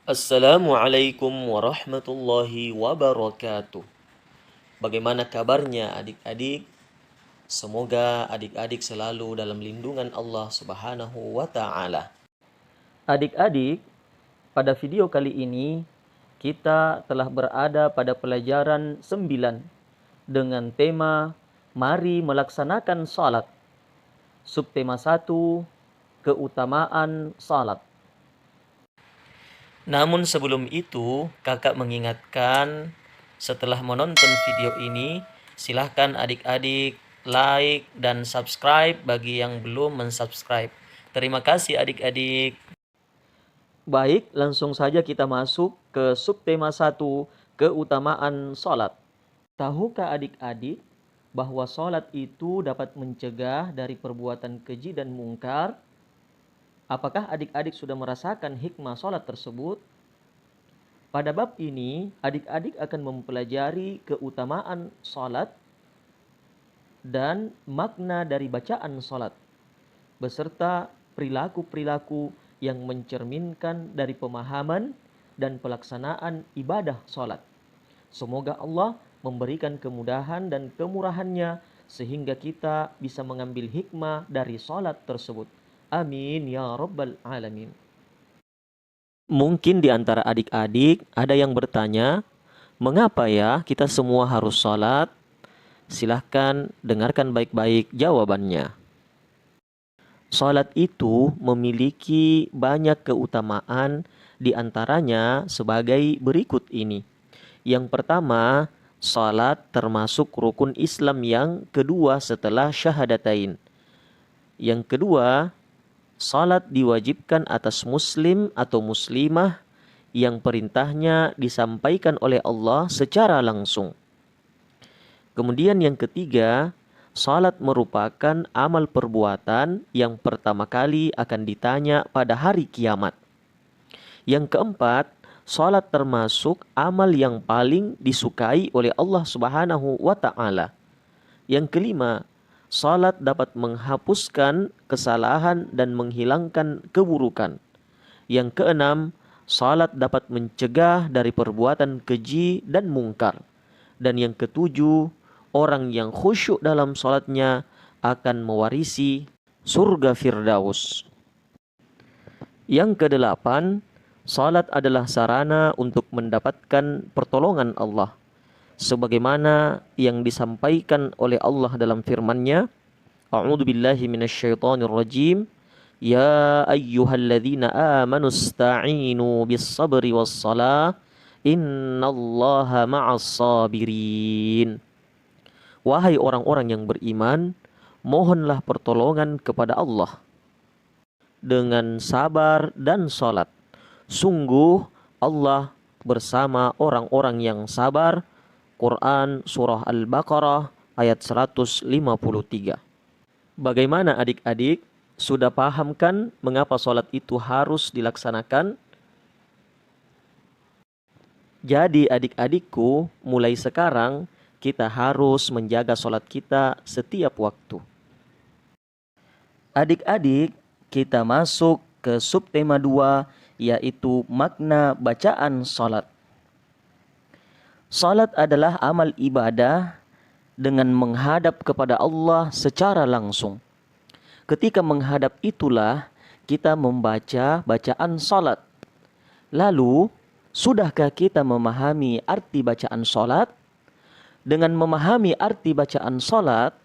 Assalamualaikum warahmatullahi wabarakatuh. Bagaimana kabarnya adik-adik? Semoga adik-adik selalu dalam lindungan Allah Subhanahu wa Ta'ala. Adik-adik, pada video kali ini kita telah berada pada pelajaran 9 dengan tema Mari melaksanakan salat. Subtema 1, keutamaan salat. Namun sebelum itu, kakak mengingatkan setelah menonton video ini, silahkan adik-adik like dan subscribe bagi yang belum mensubscribe. Terima kasih adik-adik. Baik, langsung saja kita masuk ke subtema 1, keutamaan salat. Tahukah adik-adik bahwa salat itu dapat mencegah dari perbuatan keji dan mungkar? Apakah adik-adik sudah merasakan hikmah salat tersebut? Pada bab ini, adik-adik akan mempelajari keutamaan salat dan makna dari bacaan salat, beserta perilaku-perilaku yang mencerminkan dari pemahaman dan pelaksanaan ibadah salat. Semoga Allah memberikan kemudahan dan kemurahannya sehingga kita bisa mengambil hikmah dari salat tersebut. Amin ya rabbal alamin. Mungkin di antara adik-adik ada yang bertanya, mengapa ya kita semua harus salat? Silahkan dengarkan baik-baik jawabannya. Salat itu memiliki banyak keutamaan, di antaranya sebagai berikut ini. Yang pertama, salat termasuk rukun Islam yang kedua setelah syahadatain. Yang kedua, salat diwajibkan atas muslim atau muslimah yang perintahnya disampaikan oleh Allah secara langsung. Kemudian yang ketiga, salat merupakan amal perbuatan yang pertama kali akan ditanya pada hari kiamat. Yang keempat, salat termasuk amal yang paling disukai oleh Allah Subhanahu wa Ta'ala. Yang kelima, salat dapat menghapuskan kesalahan dan menghilangkan keburukan. Yang keenam, salat dapat mencegah dari perbuatan keji dan mungkar. Dan yang ketujuh, orang yang khusyuk dalam salatnya akan mewarisi surga Firdaus. Yang kedelapan, salat adalah sarana untuk mendapatkan pertolongan Allah, sebagaimana yang disampaikan oleh Allah dalam firman-Nya, A'udzu billahi minasyaitonir rajim, ya ayyuhalladzina amanu ista'inu bis-sabri was-shalah, innallaha ma'as sabirin. Wahai orang-orang yang beriman, mohonlah pertolongan kepada Allah dengan sabar dan salat. Sungguh Allah bersama orang-orang yang sabar. Quran Surah Al-Baqarah ayat 153. Bagaimana adik-adik? Sudah paham kan mengapa salat itu harus dilaksanakan? Jadi adik-adikku, mulai sekarang kita harus menjaga salat kita setiap waktu. Adik-adik, kita masuk ke subtema 2, yaitu makna bacaan salat. Salat adalah amal ibadah dengan menghadap kepada Allah secara langsung. Ketika menghadap itulah kita membaca bacaan salat. Lalu, sudahkah kita memahami arti bacaan salat? Dengan memahami arti bacaan salat,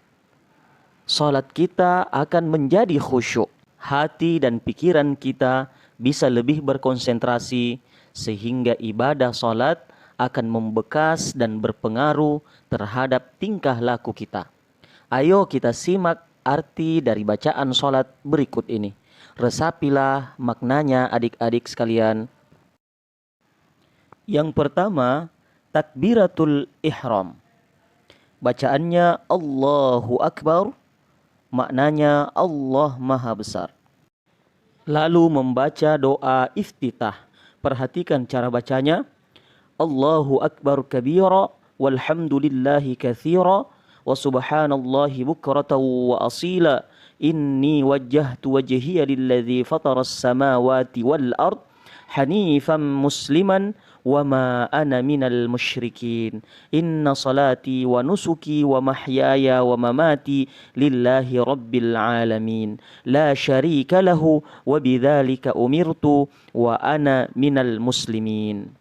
salat kita akan menjadi khusyuk. Hati dan pikiran kita bisa lebih berkonsentrasi sehingga ibadah salat akan membekas dan berpengaruh terhadap tingkah laku kita. Ayo kita simak arti dari bacaan salat berikut ini. Resapilah maknanya adik-adik sekalian. Yang pertama, takbiratul ihram. Bacaannya Allahu Akbar, maknanya Allah Maha Besar. Lalu membaca doa iftitah. Perhatikan cara bacanya. Allahu Akbar kabira walhamdulillahi katsira wa subhanallahi bukratan wa asila. Inni wajjahtu wajhiya lilladzi fataras samawati wal ard hanifan musliman wa ma ana minal musyrikin. Inna salati wa nusuki wa mahyaya wa mamati lillahi rabbil alamin. La syarika lahu wa bidzalika umirtu wa ana minal muslimin.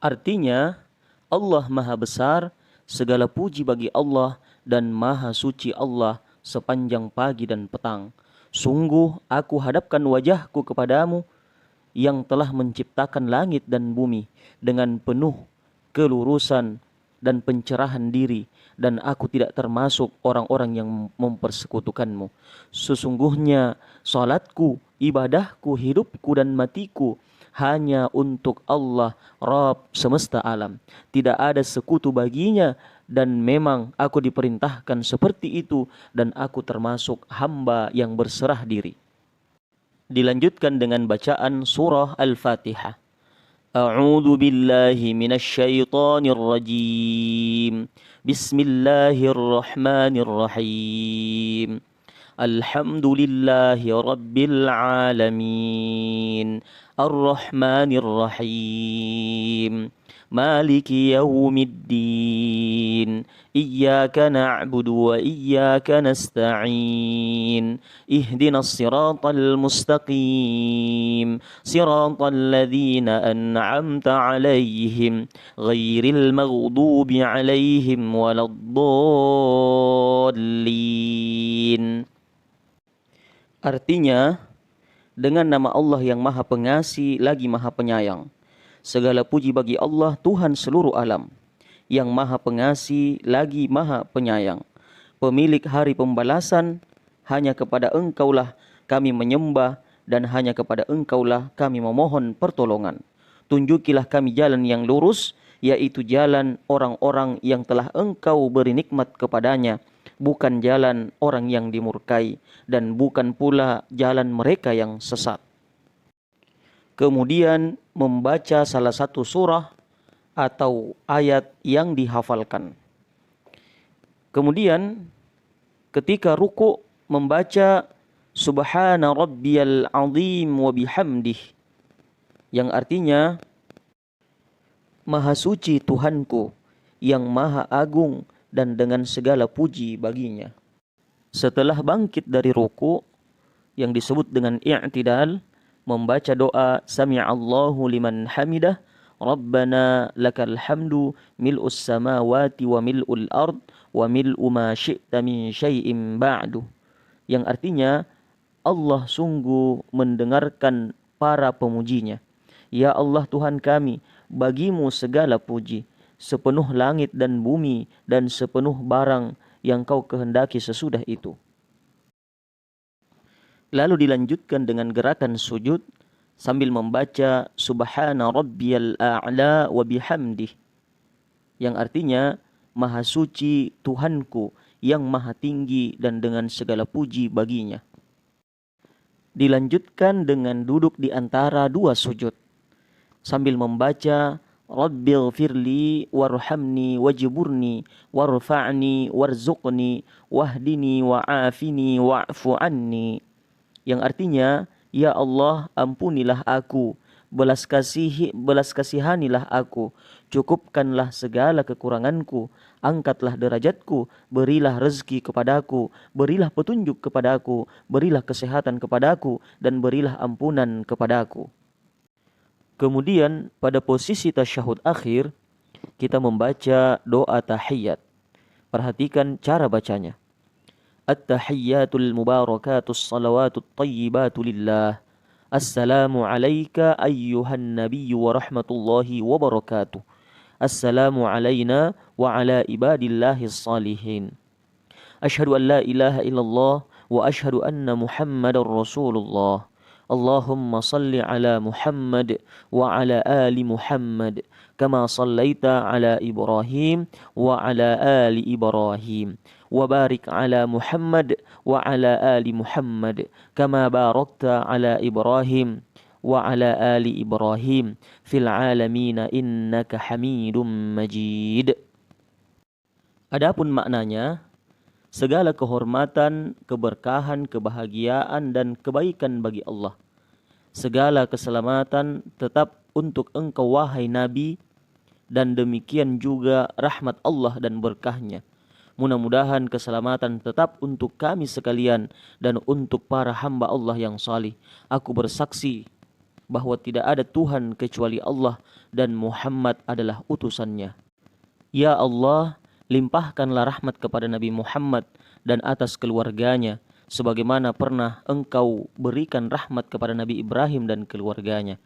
Artinya, Allah Maha Besar, segala puji bagi Allah dan Maha Suci Allah sepanjang pagi dan petang. Sungguh aku hadapkan wajahku kepadamu yang telah menciptakan langit dan bumi dengan penuh kelurusan dan pencerahan diri, dan aku tidak termasuk orang-orang yang mempersekutukanmu. Sesungguhnya salatku, ibadahku, hidupku dan matiku hanya untuk Allah, Rabb semesta alam. Tidak ada sekutu baginya, dan memang aku diperintahkan seperti itu, dan aku termasuk hamba yang berserah diri. Dilanjutkan dengan bacaan surah Al-Fatihah. A'udzu billahi minasy syaithanir rajim. Bismillahirrahmanirrahim. Alhamdulillahi rabbil alamin. Ar-Rahmanir Rahim. Maliki yaumiddin. Iyyaka na'budu wa iyyaka nasta'in. Ihdinas siratal mustaqim. Siratal ladzina an'amta 'alaihim ghairil maghdubi 'alaihim waladdallin. Artinya, dengan nama Allah yang Maha Pengasih lagi Maha Penyayang. Segala puji bagi Allah Tuhan seluruh alam, yang Maha Pengasih lagi Maha Penyayang. Pemilik hari pembalasan, hanya kepada Engkaulah kami menyembah, dan hanya kepada Engkaulah kami memohon pertolongan. Tunjukilah kami jalan yang lurus, yaitu jalan orang-orang yang telah Engkau beri nikmat kepadanya, bukan jalan orang yang dimurkai, dan bukan pula jalan mereka yang sesat. Kemudian membaca salah satu surah atau ayat yang dihafalkan. Kemudian ketika ruku membaca Subhana rabbiyal azim wa bihamdih, yang artinya Maha suci Tuhanku yang maha agung dan dengan segala puji baginya. Setelah bangkit dari ruku yang disebut dengan i'tidal, membaca doa Sami'allahu liman hamidah, Rabbana lakal hamdu mil'us samawati wa mil'ul ard wa mil'u ma syi'ta min syai'in ba'du, yang artinya Allah sungguh mendengarkan para pemujinya. Ya Allah Tuhan kami, bagimu segala puji, sepenuh langit dan bumi dan sepenuh barang yang kau kehendaki sesudah itu. Lalu dilanjutkan dengan gerakan sujud sambil membaca Subhana rabbiyal a'la wa bihamdih, yang artinya Maha suci Tuhanku yang maha tinggi dan dengan segala puji baginya. Dilanjutkan dengan duduk di antara dua sujud sambil membaca Rabbighfirli warhamni wajburni warfa'ni warzuqni wahdini wa'afini wa'fu anni, yang artinya ya Allah ampunilah aku, belas kasihanilah aku, cukupkanlah segala kekuranganku, angkatlah derajatku, berilah rezeki kepadaku, berilah petunjuk kepadaku, berilah kesehatan kepadaku, dan berilah ampunan kepadaku. Kemudian pada posisi tasyahud akhir kita membaca doa tahiyat. Perhatikan cara bacanya. At-tahiyyatul mubarakatus salawatut tayyibatu lillah. Assalamu alayka ayyuhan nabiyyu wa rahmatullahi wa barakatuh. Assalamu alayna wa ala ibadillahis salihin. Asyhadu an la ilaha illallah wa asyhadu anna Muhammadar Rasulullah. Allahumma salli ala Muhammad wa ala ali Muhammad kama sallaita ala Ibrahim wa ala ali Ibrahim wa barik ala Muhammad wa ala ali Muhammad kama barakta ala Ibrahim wa ala ali Ibrahim fil alamin innaka Hamidum Majid. Adapun maknanya, segala kehormatan, keberkahan, kebahagiaan dan kebaikan bagi Allah. Segala keselamatan tetap untuk engkau wahai Nabi, dan demikian juga rahmat Allah dan berkahnya. Mudah-mudahan keselamatan tetap untuk kami sekalian dan untuk para hamba Allah yang salih. Aku bersaksi bahwa tidak ada Tuhan kecuali Allah dan Muhammad adalah utusannya. Ya Allah, limpahkanlah rahmat kepada Nabi Muhammad dan atas keluarganya, sebagaimana pernah engkau berikan rahmat kepada Nabi Ibrahim dan keluarganya.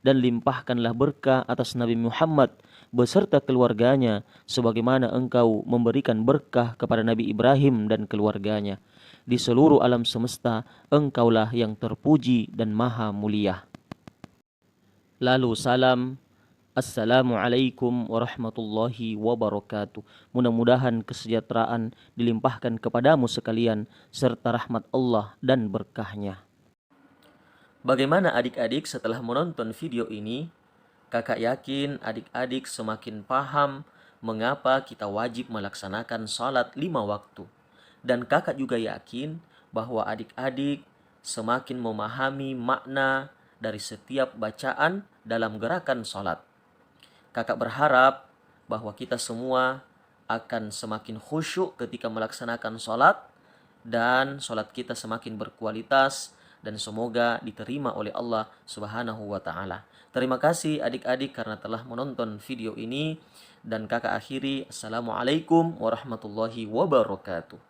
Dan limpahkanlah berkah atas Nabi Muhammad beserta keluarganya, sebagaimana engkau memberikan berkah kepada Nabi Ibrahim dan keluarganya. Di seluruh alam semesta, engkaulah yang terpuji dan maha mulia. Lalu salam, Assalamualaikum warahmatullahi wabarakatuh. Mudah-mudahan kesejahteraan dilimpahkan kepadamu sekalian, serta rahmat Allah dan berkahnya. Bagaimana adik-adik setelah menonton video ini? Kakak yakin adik-adik semakin paham mengapa kita wajib melaksanakan sholat 5 waktu. Dan kakak juga yakin bahwa adik-adik semakin memahami makna dari setiap bacaan dalam gerakan sholat. Kakak berharap bahwa kita semua akan semakin khusyuk ketika melaksanakan sholat, dan sholat kita semakin berkualitas, dan semoga diterima oleh Allah Subhanahu wa Ta'ala. Terima kasih adik-adik karena telah menonton video ini, dan kakak akhiri, Assalamualaikum warahmatullahi wabarakatuh.